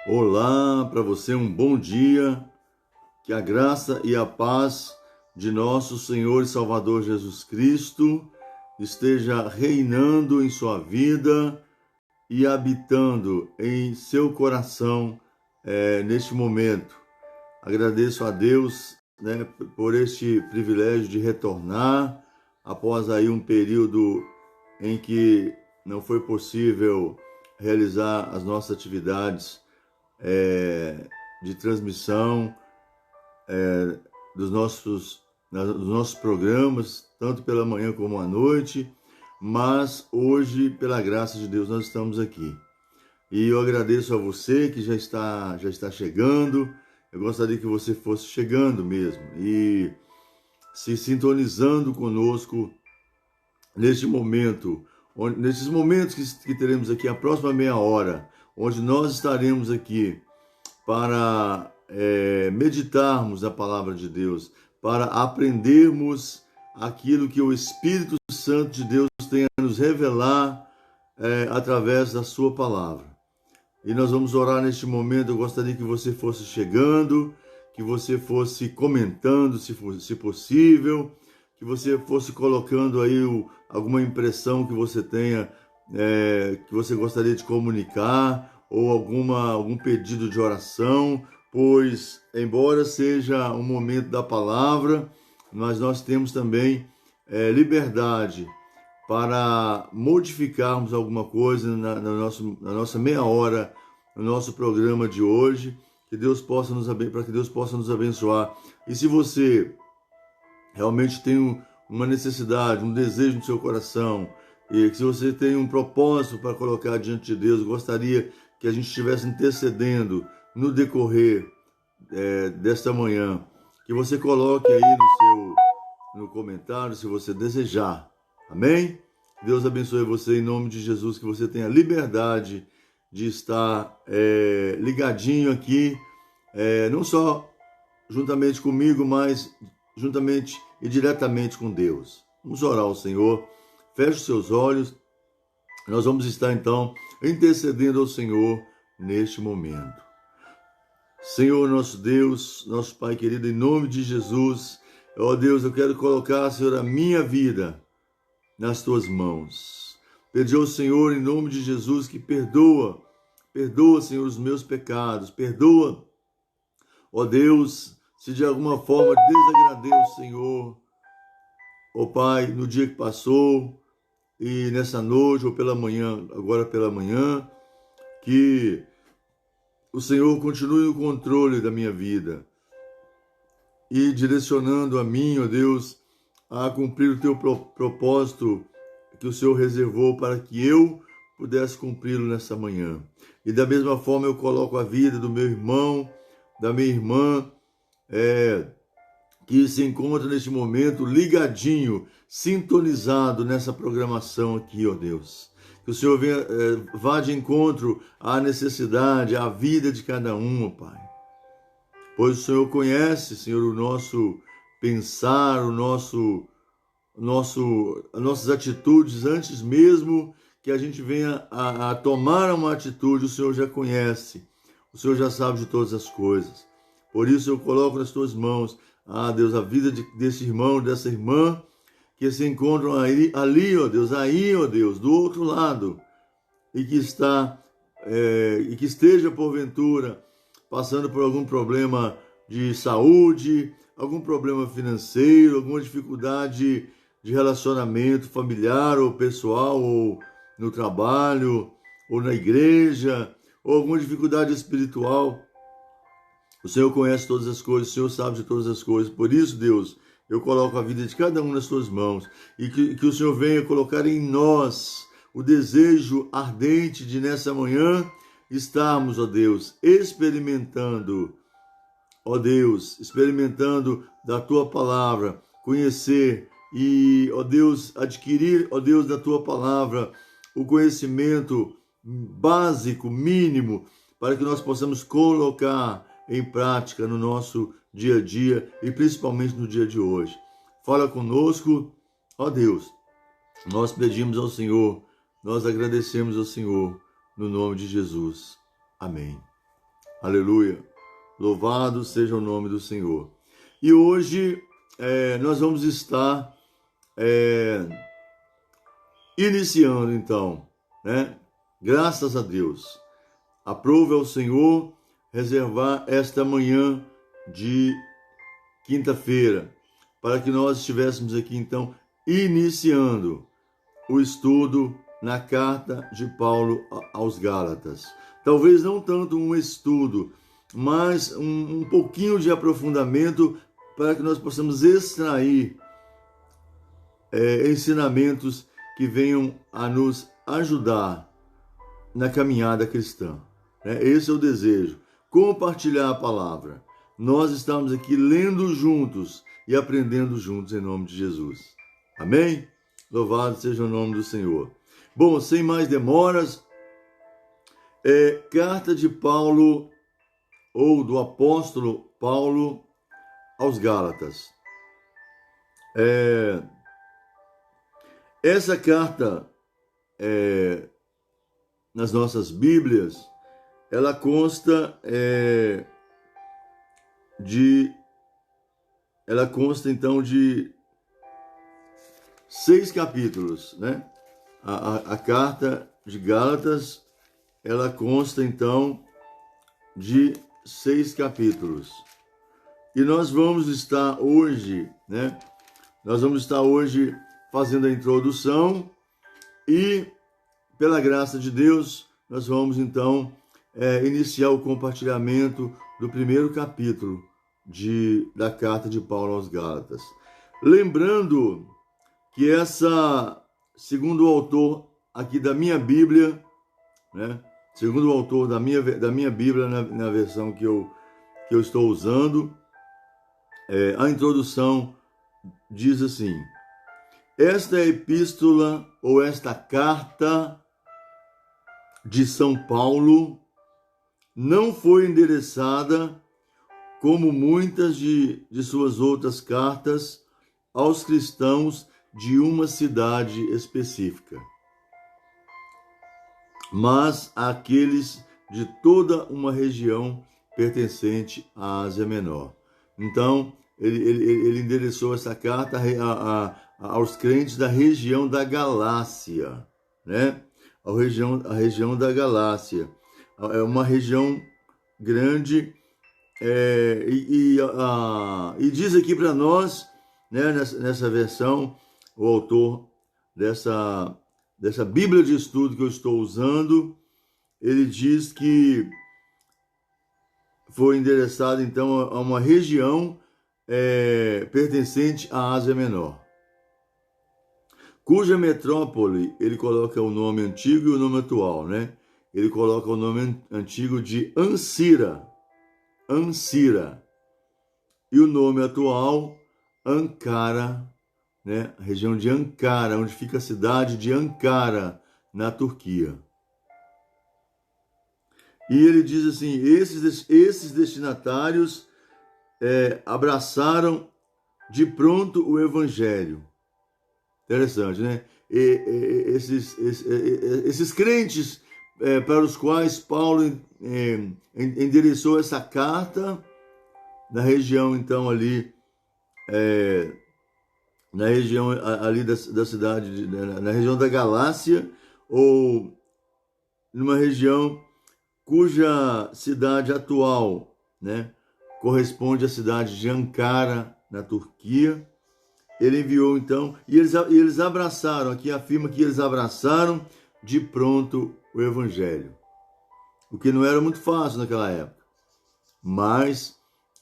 Olá, para você um bom dia, que a graça e a paz de nosso Senhor e Salvador Jesus Cristo esteja reinando em sua vida e habitando em seu coração neste momento. Agradeço a Deus, por este privilégio de retornar após aí um período em que não foi possível realizar as nossas atividades de transmissão dos nossos programas, tanto pela manhã como à noite, mas hoje, pela graça de Deus, nós estamos aqui. E eu agradeço a você que já está chegando. Eu gostaria que você fosse chegando mesmo e se sintonizando conosco neste momento, nesses momentos que teremos aqui a próxima meia hora, onde nós estaremos aqui para meditarmos a palavra de Deus, para aprendermos aquilo que o Espírito Santo de Deus tem a nos revelar através da sua palavra. E nós vamos orar neste momento. Eu gostaria que você fosse chegando, que você fosse comentando, se possível, que você fosse colocando aí alguma impressão que você tenha, que você gostaria de comunicar, ou algum pedido de oração, pois, embora seja um momento da palavra, mas nós temos também liberdade para modificarmos alguma coisa na nossa meia hora, no nosso programa de hoje, para que Deus possa nos abençoar. E se você realmente tem uma necessidade, um desejo no seu coração, e que se você tem um propósito para colocar diante de Deus, gostaria que a gente estivesse intercedendo no decorrer desta manhã, que você coloque aí no comentário, se você desejar. Amém? Deus abençoe você em nome de Jesus, que você tenha liberdade de estar ligadinho aqui, não só juntamente comigo, mas juntamente e diretamente com Deus. Vamos orar ao Senhor. Feche os seus olhos. Nós vamos estar então intercedendo ao Senhor neste momento. Senhor, nosso Deus, nosso Pai querido, em nome de Jesus, ó Deus, eu quero colocar, Senhor, a minha vida nas tuas mãos. Pedir ao Senhor, em nome de Jesus, que perdoa, Senhor, os meus pecados, perdoa, ó Deus, se de alguma forma desagradei o Senhor, ó Pai, no dia que passou, e nessa noite, ou agora pela manhã, que o Senhor continue no controle da minha vida e direcionando a mim, ó Deus, a cumprir o teu propósito que o Senhor reservou para que eu pudesse cumpri-lo nessa manhã. E da mesma forma eu coloco a vida do meu irmão, da minha irmã, que se encontra neste momento ligadinho, sintonizado nessa programação aqui, ó Deus. Que o Senhor vá de encontro à necessidade, à vida de cada um, ó Pai. Pois o Senhor conhece, Senhor, o nosso pensar, as nossas atitudes, antes mesmo que a gente venha a tomar uma atitude, o Senhor já conhece, o Senhor já sabe de todas as coisas. Por isso eu coloco nas tuas mãos, Deus, a vida desse irmão, dessa irmã, que se encontram ali, ó Deus, do outro lado, e que esteja porventura passando por algum problema de saúde, algum problema financeiro, alguma dificuldade de relacionamento familiar ou pessoal, ou no trabalho, ou na igreja, ou alguma dificuldade espiritual. O Senhor conhece todas as coisas, o Senhor sabe de todas as coisas. Por isso, Deus, eu coloco a vida de cada um nas tuas mãos e que o Senhor venha colocar em nós o desejo ardente de nessa manhã estarmos, ó Deus, experimentando da tua palavra, conhecer e, ó Deus, adquirir, ó Deus, da tua palavra o conhecimento básico, mínimo, para que nós possamos colocar em prática no nosso dia a dia e principalmente no dia de hoje. Fala conosco, ó Deus. Nós pedimos ao Senhor, nós agradecemos ao Senhor, no nome de Jesus. Amém. Aleluia. Louvado seja o nome do Senhor. E hoje nós vamos estar iniciando então, né? Graças a Deus. Aprove ao Senhor reservar esta manhã de quinta-feira, para que nós estivéssemos aqui então iniciando o estudo na carta de Paulo aos Gálatas. Talvez não tanto um estudo, mas um pouquinho de aprofundamento para que nós possamos extrair ensinamentos que venham a nos ajudar na caminhada cristã. Esse é o desejo, compartilhar a palavra. Nós estamos aqui lendo juntos e aprendendo juntos em nome de Jesus. Amém? Louvado seja o nome do Senhor. Bom, sem mais demoras, carta de Paulo, ou do apóstolo Paulo aos Gálatas. Essa carta, nas nossas Bíblias, ela consta então de 6 capítulos, né? A carta de Gálatas, ela consta então de 6 capítulos. E nós vamos estar hoje, né? Nós vamos estar hoje fazendo a introdução e, pela graça de Deus, nós vamos então iniciar o compartilhamento do primeiro capítulo da carta de Paulo aos Gálatas. Lembrando que segundo o autor aqui da minha Bíblia, né? Segundo o autor da minha Bíblia, na versão que eu estou usando, a introdução diz assim: esta epístola ou esta carta de São Paulo não foi endereçada, como muitas de suas outras cartas, aos cristãos de uma cidade específica, mas àqueles de toda uma região pertencente à Ásia Menor. Então, ele endereçou essa carta aos crentes da região da Galácia, né? A região da Galácia. É uma região grande, e diz aqui para nós, né, nessa versão, o autor dessa Bíblia de estudo que eu estou usando, ele diz que foi endereçado então a uma região pertencente à Ásia Menor, cuja metrópole, ele coloca o nome antigo e o nome atual, né? Ele coloca o nome antigo de Ancira, e o nome atual, Ankara, né? A região de Ankara, onde fica a cidade de Ankara, na Turquia. E ele diz assim: esses destinatários abraçaram de pronto o Evangelho. Interessante, né? Esses crentes para os quais Paulo endereçou essa carta, na região então ali, na região ali da cidade, na região da Galácia, ou numa região cuja cidade atual, né, corresponde à cidade de Ankara, na Turquia. Ele enviou então, e eles abraçaram, aqui afirma que eles abraçaram de pronto o Evangelho, o que não era muito fácil naquela época, mas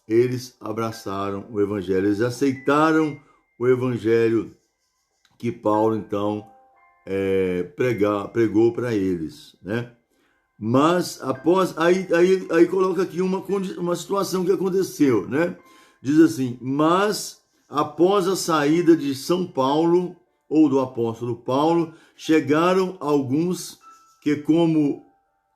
eles abraçaram o Evangelho, eles aceitaram o Evangelho que Paulo então pregou para eles, né? Mas após, aí coloca aqui uma situação que aconteceu, né? Diz assim: mas após a saída de São Paulo, ou do apóstolo Paulo, chegaram alguns que, como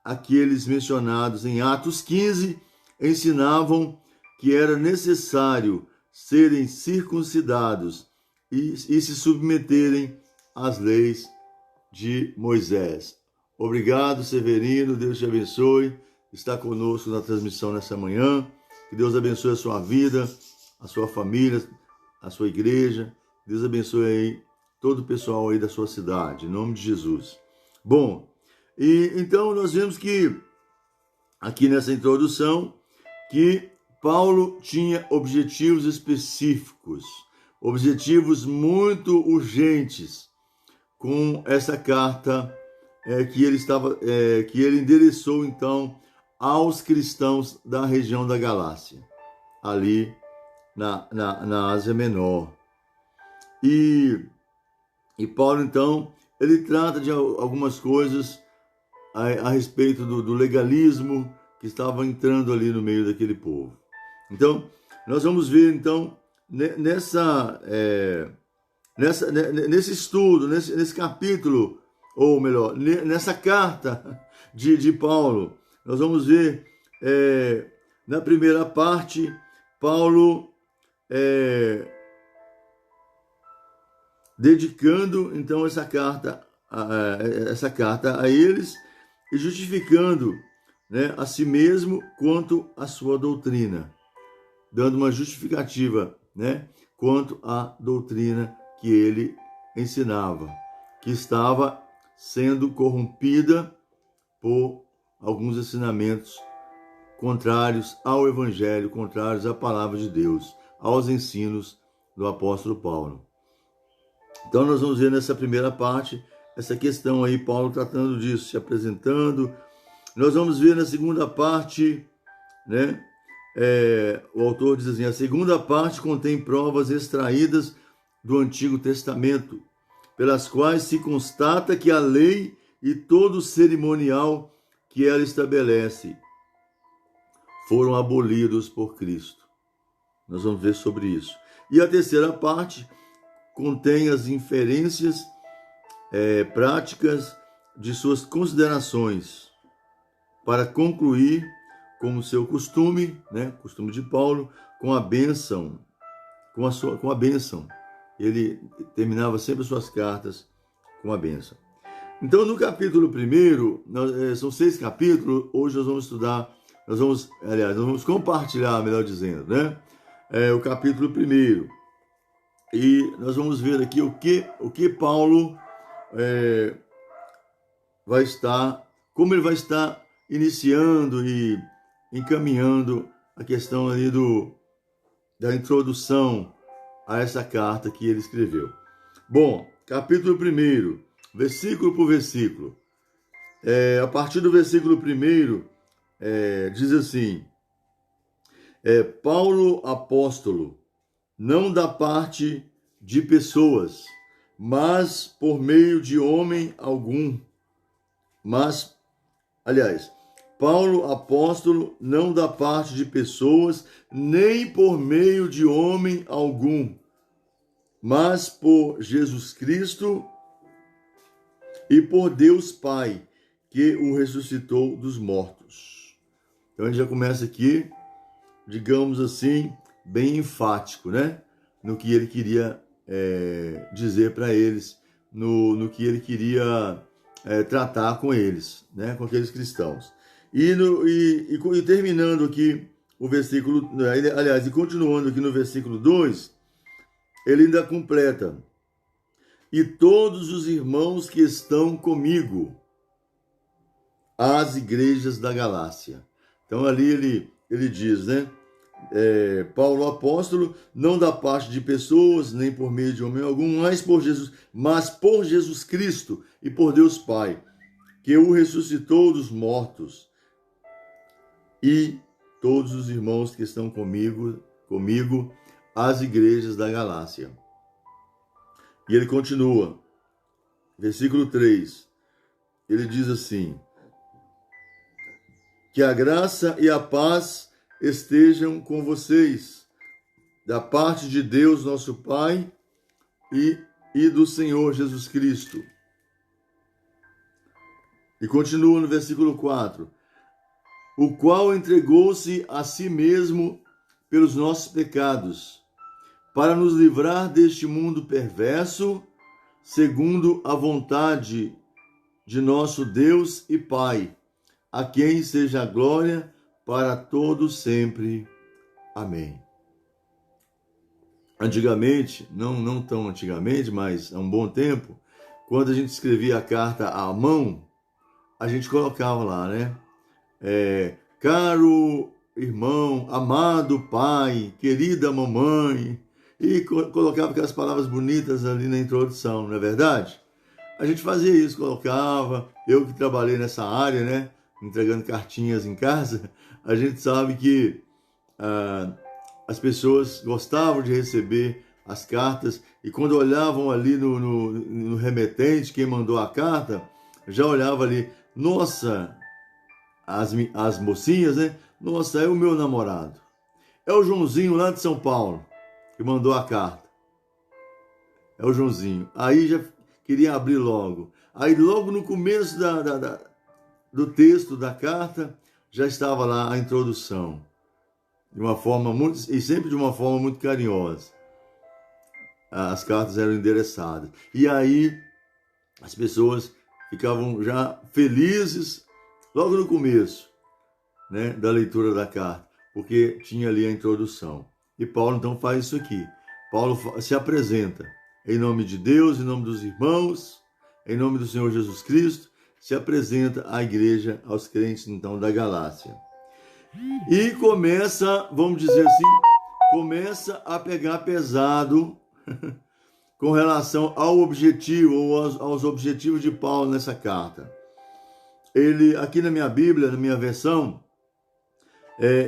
aqueles mencionados em Atos 15, ensinavam que era necessário serem circuncidados e se submeterem às leis de Moisés. Obrigado, Severino, Deus te abençoe. está conosco na transmissão nessa manhã. Que Deus abençoe a sua vida, a sua família, a sua igreja. Deus abençoe aí todo o pessoal aí da sua cidade, em nome de Jesus. Bom, e então nós vemos que aqui nessa introdução que Paulo tinha objetivos específicos, objetivos muito urgentes com essa carta que ele endereçou então aos cristãos da região da Galácia, ali na Ásia Menor. E Paulo então ele trata de algumas coisas a respeito do legalismo que estava entrando ali no meio daquele povo. Então, nós vamos ver então nesse estudo, nesse capítulo, ou melhor, nessa carta de Paulo, nós vamos ver na primeira parte, Paulo dedicando então essa carta a eles e justificando, né, a si mesmo quanto à sua doutrina, dando uma justificativa, né, quanto à doutrina que ele ensinava, que estava sendo corrompida por alguns ensinamentos contrários ao Evangelho, contrários à palavra de Deus, aos ensinos do apóstolo Paulo. Então nós vamos ver nessa primeira parte essa questão aí, Paulo tratando disso, se apresentando. Nós vamos ver na segunda parte, né? O autor diz assim: a segunda parte contém provas extraídas do Antigo Testamento, pelas quais se constata que a lei e todo o cerimonial que ela estabelece foram abolidos por Cristo. Nós vamos ver sobre isso. E a terceira parte contém as inferências práticas de suas considerações, para concluir, como seu costume, né, costume de Paulo, com a bênção, com a bênção. Ele terminava sempre as suas cartas com a bênção. Então, no capítulo 1, são 6 capítulos, hoje nós vamos estudar, nós vamos compartilhar, melhor dizendo, né, o capítulo 1. E nós vamos ver aqui o que Paulo como ele vai estar iniciando e encaminhando a questão ali da introdução a essa carta que ele escreveu. Bom, capítulo 1, versículo por versículo. A partir do versículo 1, diz assim: Paulo, apóstolo, não da parte de pessoas, mas por meio de homem algum. Paulo, apóstolo, não da parte de pessoas, nem por meio de homem algum, mas por Jesus Cristo e por Deus Pai, que o ressuscitou dos mortos. Então a gente já começa aqui, digamos assim, bem enfático, né? No que ele queria dizer para eles, no que ele queria tratar com eles, né? Com aqueles cristãos. E terminando aqui o versículo, aliás, e continuando aqui no versículo 2, ele ainda completa: e todos os irmãos que estão comigo, as igrejas da Galácia. Então ali ele diz, né? Paulo, apóstolo, não da parte de pessoas, nem por meio de homem algum, mas por Jesus Cristo e por Deus Pai, que o ressuscitou dos mortos, e todos os irmãos que estão comigo, as igrejas da Galácia. E ele continua, versículo 3, ele diz assim: que a graça e a paz estejam com vocês, da parte de Deus, nosso Pai, e do Senhor Jesus Cristo. E continua no versículo 4, o qual entregou-se a si mesmo pelos nossos pecados, para nos livrar deste mundo perverso, segundo a vontade de nosso Deus e Pai, a quem seja a glória para todos sempre. Amém. Antigamente, não tão antigamente, mas há um bom tempo, quando a gente escrevia a carta à mão, a gente colocava lá, né? Caro irmão, amado pai, querida mamãe, e colocava aquelas palavras bonitas ali na introdução, não é verdade? A gente fazia isso, colocava, eu que trabalhei nessa área, né, entregando cartinhas em casa, a gente sabe que as pessoas gostavam de receber as cartas e quando olhavam ali no remetente, quem mandou a carta, já olhava ali, nossa, as mocinhas, né? Nossa, é o meu namorado. É o Joãozinho lá de São Paulo que mandou a carta. É o Joãozinho. Aí já queria abrir logo. Aí logo no começo do texto da carta já estava lá a introdução. De uma forma e sempre de uma forma muito carinhosa. As cartas eram endereçadas. E aí as pessoas ficavam já felizes logo no começo, né, da leitura da carta, porque tinha ali a introdução. E Paulo então faz isso aqui. Paulo se apresenta em nome de Deus, em nome dos irmãos, em nome do Senhor Jesus Cristo, se apresenta à igreja, aos crentes então da Galácia. E começa, vamos dizer assim, começa a pegar pesado com relação ao objetivo, ou aos objetivos de Paulo nessa carta. Ele, aqui na minha Bíblia, na minha versão,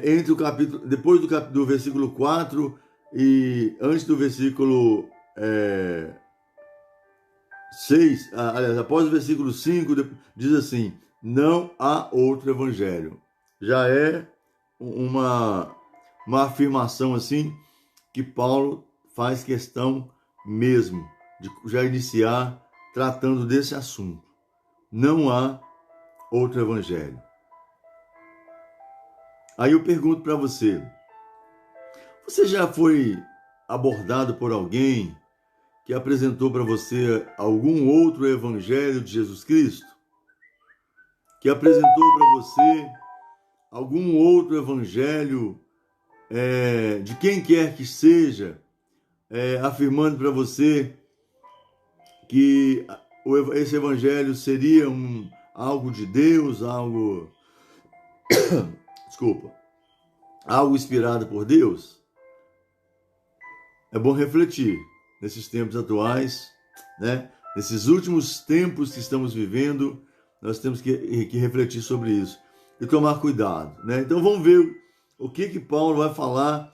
entre o capítulo, depois do versículo 4 e antes do versículo 6, aliás, após o versículo 5, diz assim, não há outro evangelho. Já é uma afirmação assim, que Paulo faz questão mesmo de já iniciar tratando desse assunto. Não há outro evangelho. Aí eu pergunto para você, você já foi abordado por alguém que apresentou para você algum outro evangelho de Jesus Cristo? Que apresentou para você algum outro evangelho de quem quer que seja, afirmando para você que esse evangelho seria algo de Deus, algo inspirado por Deus? É bom refletir nesses tempos atuais, né? Nesses últimos tempos que estamos vivendo, nós temos que refletir sobre isso e tomar cuidado, né? Então vamos ver o que Paulo vai falar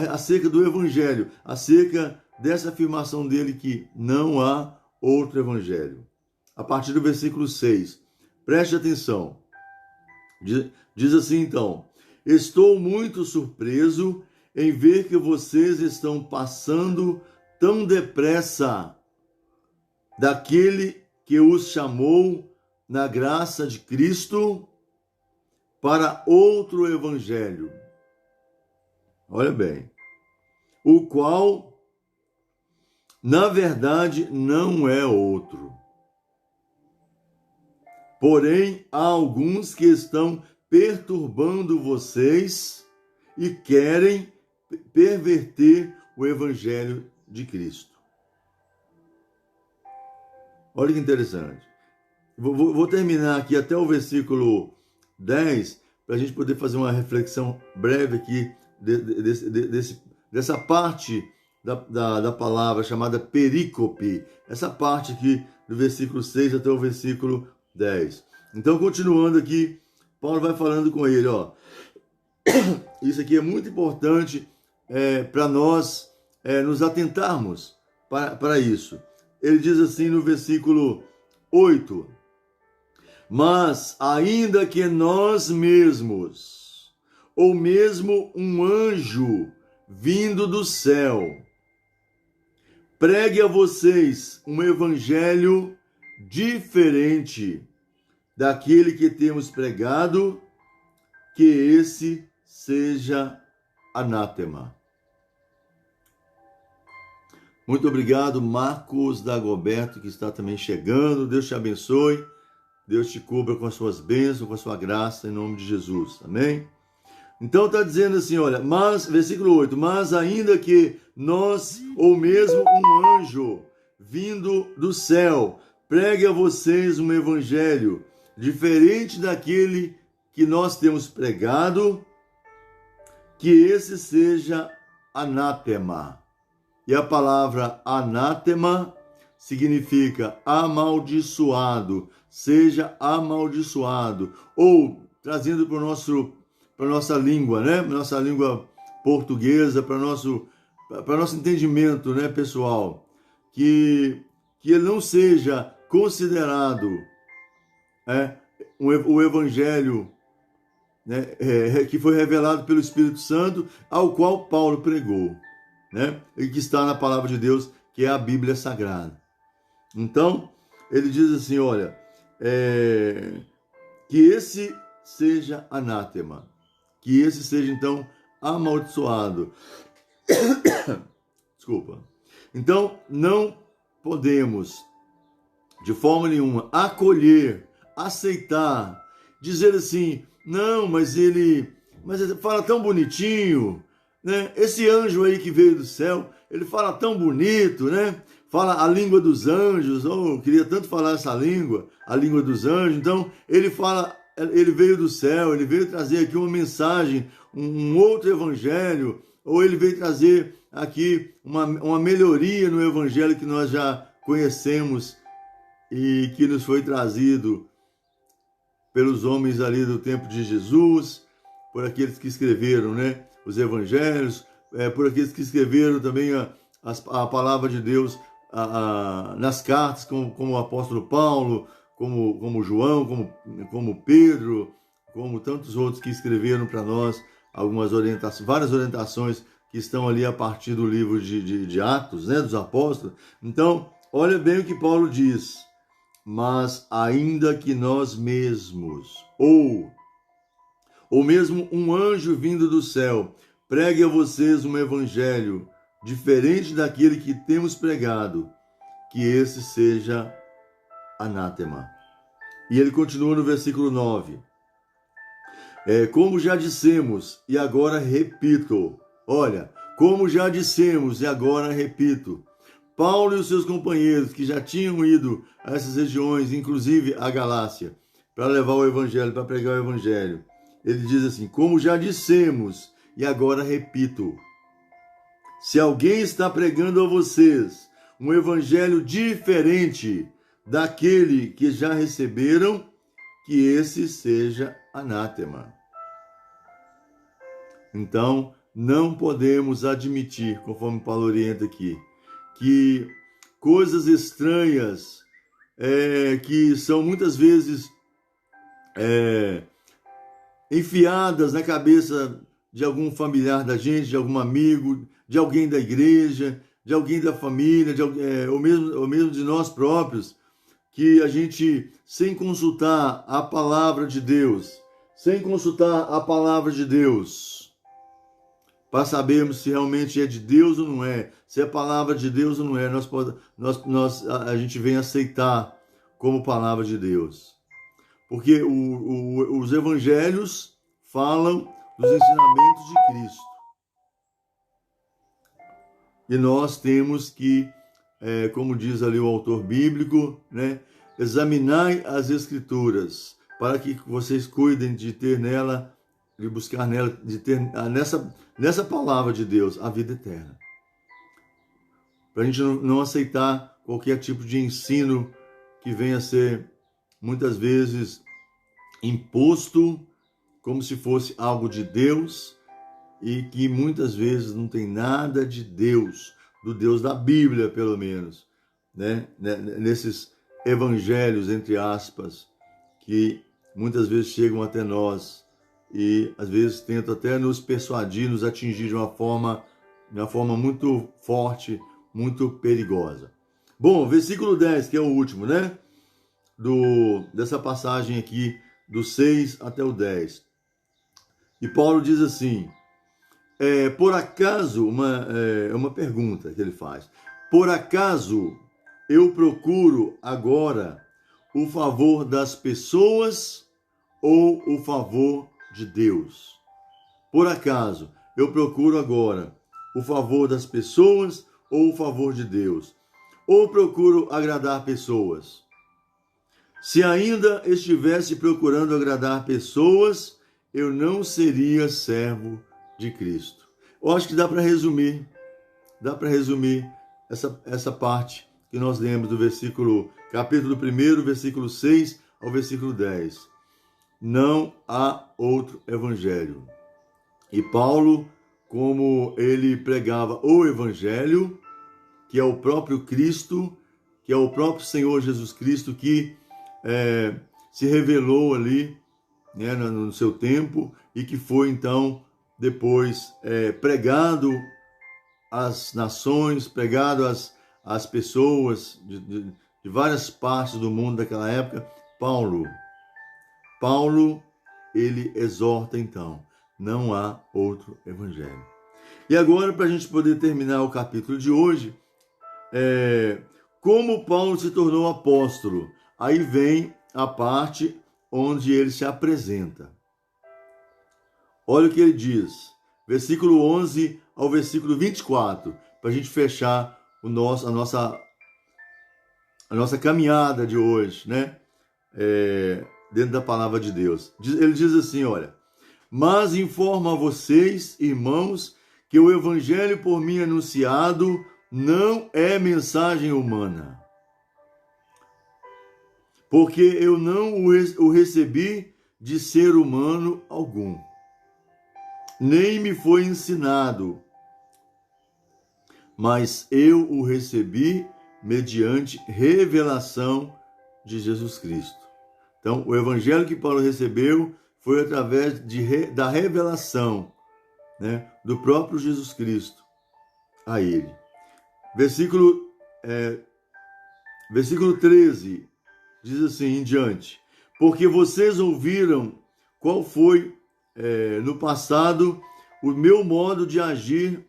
acerca do evangelho, acerca dessa afirmação dele que não há outro evangelho. A partir do versículo 6, preste atenção. Diz assim então, estou muito surpreso em ver que vocês estão passando tão depressa daquele que os chamou na graça de Cristo para outro evangelho. Olha bem, o qual, na verdade, não é outro. Porém, há alguns que estão perturbando vocês e querem perverter o evangelho de Cristo. Olha que interessante. Vou terminar aqui até o versículo 10, para a gente poder fazer uma reflexão breve aqui dessa parte da palavra chamada perícope, essa parte aqui do versículo 6 até o versículo 10. Então, continuando aqui, Paulo vai falando com ele, ó. Isso aqui é muito importante para nós nos atentarmos para isso. Ele diz assim no versículo 8, mas ainda que nós mesmos, ou mesmo um anjo vindo do céu, pregue a vocês um evangelho diferente daquele que temos pregado, que esse seja anátema. Muito obrigado, Marcos Dagoberto, que está também chegando. Deus te abençoe. Deus te cubra com as suas bênçãos, com a sua graça, em nome de Jesus. Amém? Então está dizendo assim, olha, mas, versículo 8, mas ainda que nós, ou mesmo um anjo vindo do céu, pregue a vocês um evangelho diferente daquele que nós temos pregado, que esse seja anátema. E a palavra anátema significa amaldiçoado, seja amaldiçoado, ou trazendo para a nossa língua, né? Nossa língua portuguesa, para nosso entendimento, né, pessoal, que ele não seja considerado o evangelho, né, que foi revelado pelo Espírito Santo, ao qual Paulo pregou, né, e que está na palavra de Deus, que é a Bíblia Sagrada. Então, ele diz assim, olha, que esse seja anátema, que esse seja, então, amaldiçoado. Desculpa. Então, não podemos, de forma nenhuma, acolher, aceitar, dizer assim, não, mas ele fala tão bonitinho, né? Esse anjo aí que veio do céu, ele fala tão bonito, né? Fala a língua dos anjos, eu queria tanto falar essa língua, a língua dos anjos. Então, ele veio do céu, ele veio trazer aqui uma mensagem, um outro evangelho, ou ele veio trazer aqui uma melhoria no evangelho que nós já conhecemos e que nos foi trazido pelos homens ali do tempo de Jesus, por aqueles que escreveram, né, os evangelhos, por aqueles que escreveram também a palavra de Deus nas cartas, como o apóstolo Paulo, como João, como Pedro, como tantos outros que escreveram para nós algumas orientações, várias orientações que estão ali a partir do livro de Atos, né, dos apóstolos. Então, olha bem o que Paulo diz. Mas ainda que nós mesmos, ou mesmo um anjo vindo do céu, pregue a vocês um evangelho diferente daquele que temos pregado, que esse seja anátema. E ele continua no versículo 9. Como já dissemos, e agora repito. Olha, como já dissemos, e agora repito. Paulo e os seus companheiros, que já tinham ido a essas regiões, inclusive a Galácia, para levar o evangelho, para pregar o evangelho. Ele diz assim, como já dissemos, e agora repito. Se alguém está pregando a vocês um evangelho diferente daquele que já receberam, que esse seja anátema. Então, não podemos admitir, conforme Paulo orienta aqui, que coisas estranhas, que são muitas vezes enfiadas na cabeça de algum familiar da gente, de algum amigo, de alguém da igreja, de alguém da família, ou mesmo de nós próprios, que a gente, sem consultar a palavra de Deus, para sabermos se realmente é de Deus ou não é, se é palavra de Deus ou não é, a gente vem aceitar como palavra de Deus. Porque os evangelhos falam dos ensinamentos de Cristo. E nós temos que, como diz ali o autor bíblico, né, examinai as Escrituras, para que vocês cuidem de ter nela, de buscar nela, de ter nessa palavra de Deus a vida eterna. Para a gente não aceitar qualquer tipo de ensino que venha a ser, muitas vezes, imposto como se fosse algo de Deus e que muitas vezes não tem nada de Deus, do Deus da Bíblia, pelo menos, né? Nesses evangelhos, entre aspas, que muitas vezes chegam até nós e às vezes tentam até nos persuadir, nos atingir de uma forma muito forte, muito perigosa. Bom, versículo 10, que é o último, né? Dessa passagem aqui, do 6 até o 10. E Paulo diz assim, por acaso, uma pergunta que ele faz, por acaso eu procuro agora o favor das pessoas ou o favor de Deus? Por acaso, eu procuro agora o favor das pessoas ou o favor de Deus? Ou procuro agradar pessoas? Se ainda estivesse procurando agradar pessoas, eu não seria servo de Cristo. Eu acho que dá para resumir essa parte que nós lemos do capítulo 1, versículo 6 ao versículo 10. Não há outro evangelho. E Paulo, como ele pregava o evangelho, que é o próprio Cristo, que é o próprio Senhor Jesus Cristo, que se revelou ali, né, no seu tempo, e que foi então depois pregado às nações, pregado às pessoas de várias partes do mundo daquela época. Paulo, ele exorta então, não há outro evangelho. E agora, para a gente poder terminar o capítulo de hoje, como Paulo se tornou apóstolo? Aí vem a parte onde ele se apresenta. Olha o que ele diz, versículo 11 ao versículo 24, para a gente fechar a nossa caminhada de hoje, né? Dentro da palavra de Deus. Ele diz assim, olha: mas informo a vocês, irmãos, que o evangelho por mim anunciado não é mensagem humana, porque eu não o recebi de ser humano algum, nem me foi ensinado, mas eu o recebi mediante revelação de Jesus Cristo. Então, o evangelho que Paulo recebeu foi através da revelação, né, do próprio Jesus Cristo a ele. Versículo 13 diz assim em diante: porque vocês ouviram qual foi no passado o meu modo de agir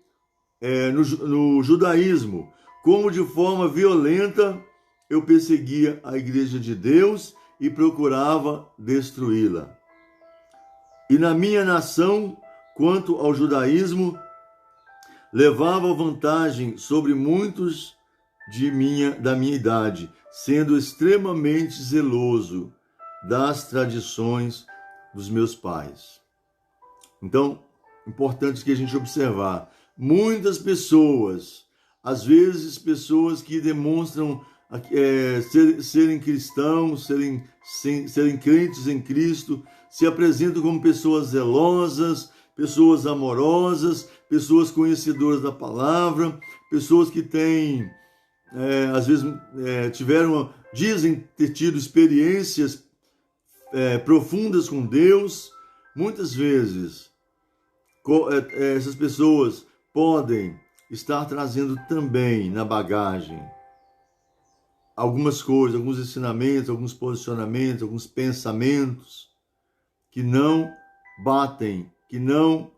no judaísmo, como de forma violenta eu perseguia a igreja de Deus e procurava destruí-la. E na minha nação, quanto ao judaísmo, levava vantagem sobre muitos da minha idade, sendo extremamente zeloso das tradições dos meus pais. Então, importante que a gente observar, muitas pessoas, às vezes pessoas que demonstram serem cristãos, serem crentes em Cristo, se apresentam como pessoas zelosas, pessoas amorosas, pessoas conhecedoras da palavra, pessoas que têm, às vezes, dizem ter tido experiências profundas com Deus. Muitas vezes, essas pessoas podem estar trazendo também na bagagem algumas coisas, alguns ensinamentos, alguns posicionamentos, alguns pensamentos que não batem, que não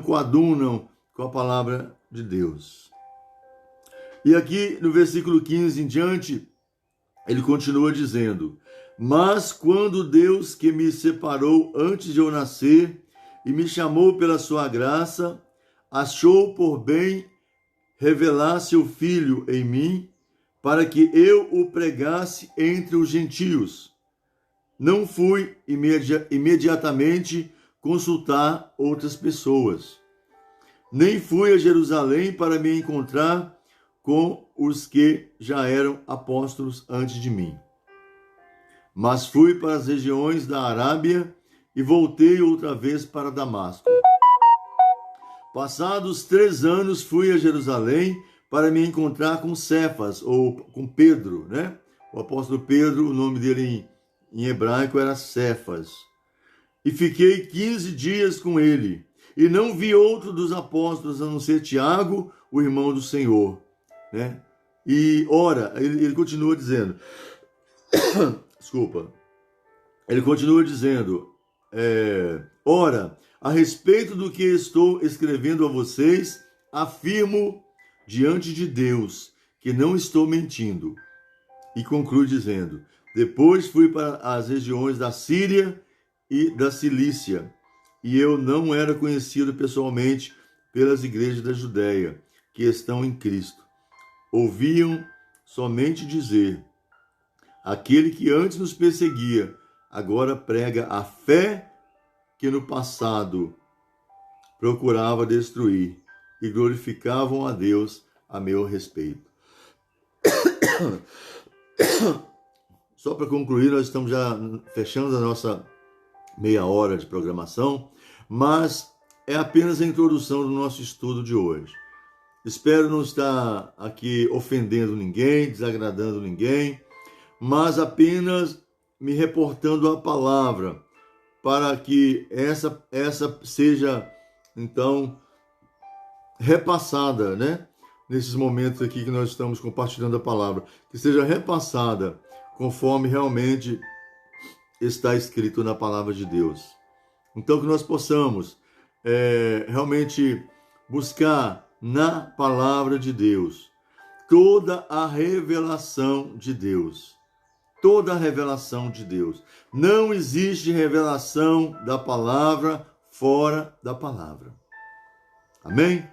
coadunam com a palavra de Deus. E aqui no versículo 15 em diante, ele continua dizendo: mas quando Deus, que me separou antes de eu nascer e me chamou pela sua graça, achou por bem revelar seu Filho em mim, para que eu o pregasse entre os gentios, não fui imediatamente consultar outras pessoas, nem fui a Jerusalém para me encontrar com os que já eram apóstolos antes de mim, mas fui para as regiões da Arábia e voltei outra vez para Damasco. Passados 3 anos fui a Jerusalém para me encontrar com Cefas, ou com Pedro, né? O apóstolo Pedro, o nome dele em hebraico era Cefas. E fiquei 15 dias com ele, e não vi outro dos apóstolos a não ser Tiago, o irmão do Senhor, né? E ora, ele continua dizendo, desculpa, ele continua dizendo, ora, a respeito do que estou escrevendo a vocês, afirmo diante de Deus que não estou mentindo. E conclui dizendo, Depois fui para as regiões da Síria e da Cilícia, e eu não era conhecido pessoalmente pelas igrejas da Judéia, que estão em Cristo. Ouviam somente dizer: aquele que antes nos perseguia, agora prega a fé que no passado procurava destruir, e glorificavam a Deus a meu respeito. Só para concluir, nós estamos já fechando a nossa meia hora de programação, mas é apenas a introdução do nosso estudo de hoje. Espero não estar aqui ofendendo ninguém, desagradando ninguém, mas apenas me reportando a palavra, para que essa seja, então, repassada, né? Nesses momentos aqui que nós estamos compartilhando a palavra, que seja repassada conforme realmente está escrito na palavra de Deus. Então, que nós possamos realmente buscar na palavra de Deus toda a revelação de Deus. Toda a revelação de Deus. Não existe revelação da palavra fora da palavra. Amém?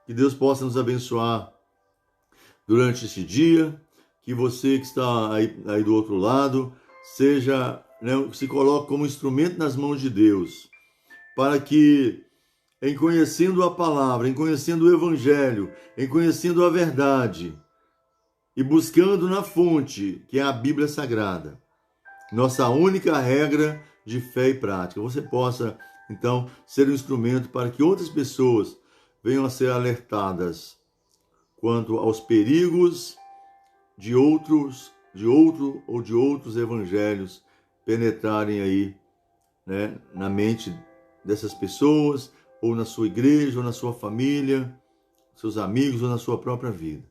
Que Deus possa nos abençoar durante este dia. Que você que está aí do outro lado seja, né, se coloque como instrumento nas mãos de Deus, para que, em conhecendo a palavra, em conhecendo o evangelho, em conhecendo a verdade e buscando na fonte, que é a Bíblia Sagrada, nossa única regra de fé e prática, você possa, então, ser um instrumento para que outras pessoas venham a ser alertadas quanto aos perigos de outros evangelhos penetrarem aí, né, na mente dessas pessoas, ou na sua igreja, ou na sua família, seus amigos, ou na sua própria vida.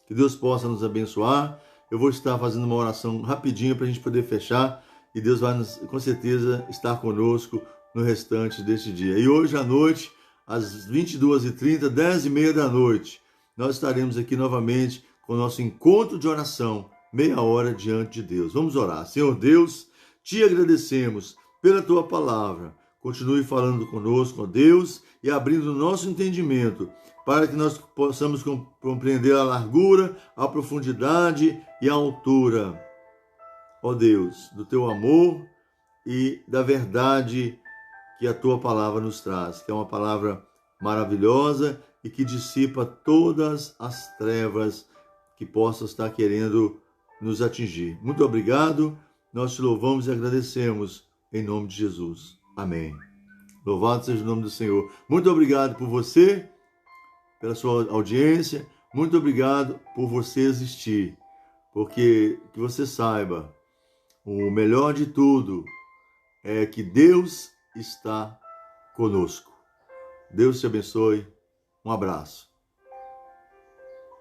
Que Deus possa nos abençoar. Eu vou estar fazendo uma oração rapidinho para a gente poder fechar, e Deus vai, com certeza, estar conosco no restante deste dia. E hoje à noite, às 22h30, 10h30 da noite, nós estaremos aqui novamente com o nosso encontro de oração, meia hora diante de Deus. Vamos orar. Senhor Deus, te agradecemos pela tua palavra. Continue falando conosco, ó Deus, e abrindo o nosso entendimento, para que nós possamos compreender a largura, a profundidade e a altura, ó Deus, do teu amor e da verdade que a tua palavra nos traz, que é uma palavra maravilhosa e que dissipa todas as trevas que possam estar querendo nos atingir. Muito obrigado, nós te louvamos e agradecemos em nome de Jesus. Amém. Louvado seja o nome do Senhor. Muito obrigado por você, pela sua audiência, muito obrigado por você existir, porque que você saiba, o melhor de tudo é que Deus está conosco. Deus te abençoe. Um abraço.